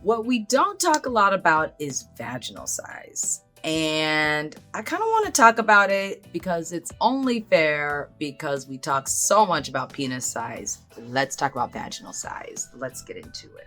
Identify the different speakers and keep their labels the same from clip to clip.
Speaker 1: What we don't talk a lot about is vaginal size. And I kind of want to talk about it because it's only fair because we talk so much about penis size. Let's talk about vaginal size. Let's get into it.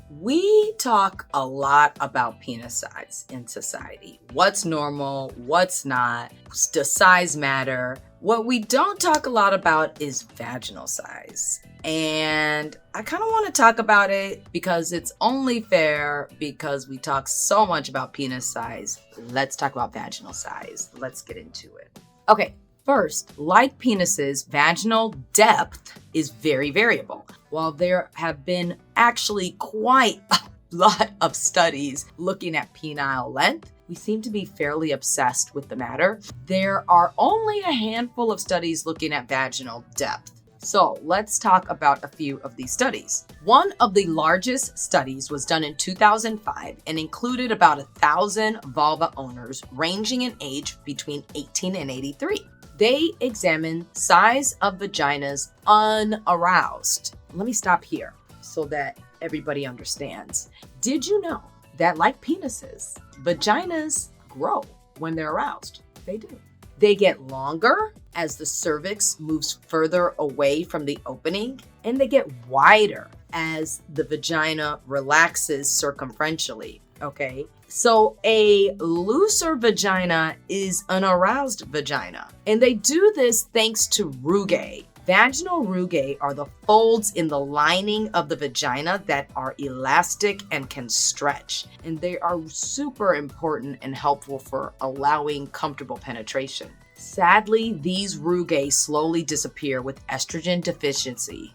Speaker 1: We talk a lot about penis size in society. What's normal? What's not? Does size matter? What we don't talk a lot about is vaginal size. And I kind of want to talk about it because it's only fair because we talk so much about penis size. Let's talk about vaginal size. Let's get into it. Okay, first, like penises, vaginal depth is very variable. While there have been actually quite a lot of studies looking at penile length, we seem to be fairly obsessed with the matter. There are only a handful of studies looking at vaginal depth. So let's talk about a few of these studies. One of the largest studies was done in 2005 and included about 1,000 vulva owners ranging in age between 18 and 83. They examined size of vaginas unaroused. Let me stop here so that everybody understands. Did you know that like penises, vaginas grow when they're aroused? They do. They get longer as the cervix moves further away from the opening, and they get wider as the vagina relaxes circumferentially, okay? So a looser vagina is an aroused vagina, and they do this thanks to rugae. Vaginal rugae are the folds in the lining of the vagina that are elastic and can stretch. And they are super important and helpful for allowing comfortable penetration. Sadly, these rugae slowly disappear with estrogen deficiency,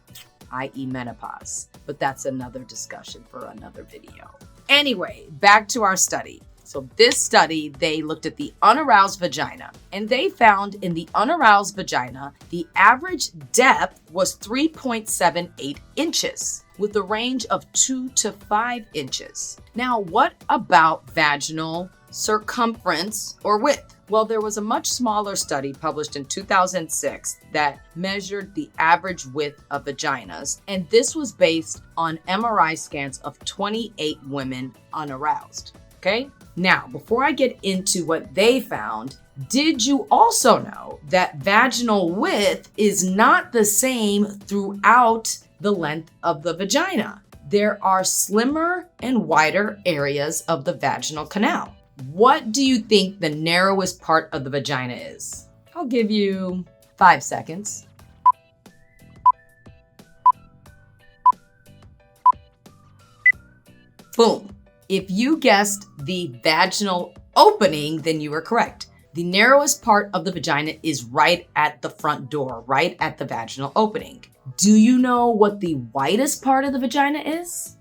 Speaker 1: i.e. menopause. But that's another discussion for another video. Anyway, back to our study. So this study, they looked at the unaroused vagina, and they found in the unaroused vagina, the average depth was 3.78 inches with a range of 2 to 5 inches. Now, what about vaginal circumference or width? Well, there was a much smaller study published in 2006 that measured the average width of vaginas, and this was based on MRI scans of 28 women unaroused. Okay? Now, before I get into what they found, did you also know that vaginal width is not the same throughout the length of the vagina? There are slimmer and wider areas of the vaginal canal. What do you think the narrowest part of the vagina is? I'll give you 5 seconds. Boom. If you guessed the vaginal opening, then you were correct. The narrowest part of the vagina is right at the front door, right at the vaginal opening. Do you know what the widest part of the vagina is?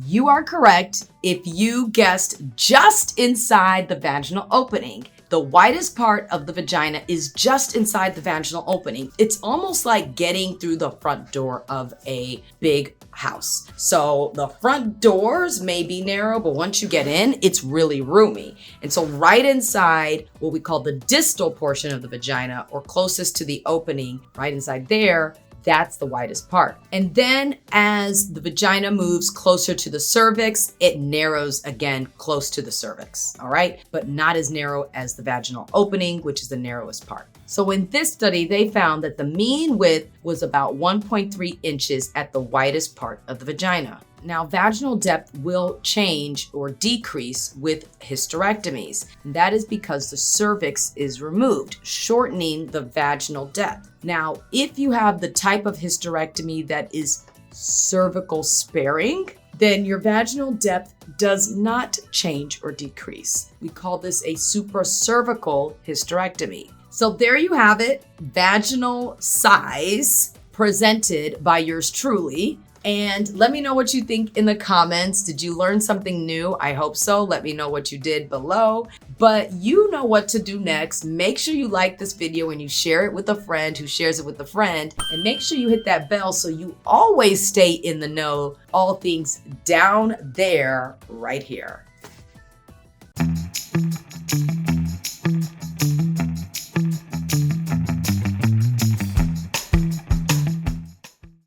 Speaker 1: You are correct if you guessed just inside the vaginal opening. The widest part of the vagina is just inside the vaginal opening. It's almost like getting through the front door of a big house. So the front doors may be narrow, but once you get in, it's really roomy. And so right inside what we call the distal portion of the vagina, or closest to the opening, right inside there, that's the widest part. And then as the vagina moves closer to the cervix, it narrows again close to the cervix, all right? But not as narrow as the vaginal opening, which is the narrowest part. So in this study, they found that the mean width was about 1.3 inches at the widest part of the vagina. Now, vaginal depth will change or decrease with hysterectomies. And that is because the cervix is removed, shortening the vaginal depth. Now, if you have the type of hysterectomy that is cervical sparing, then your vaginal depth does not change or decrease. We call this a supracervical hysterectomy. So there you have it, vaginal size presented by yours truly. And let me know what you think in the comments. Did you learn something new? I hope so. Let me know what you did below. But you know what to do next. Make sure you like this video and you share it with a friend who shares it with a friend. And make sure you hit that bell so you always stay in the know, all things down there right here.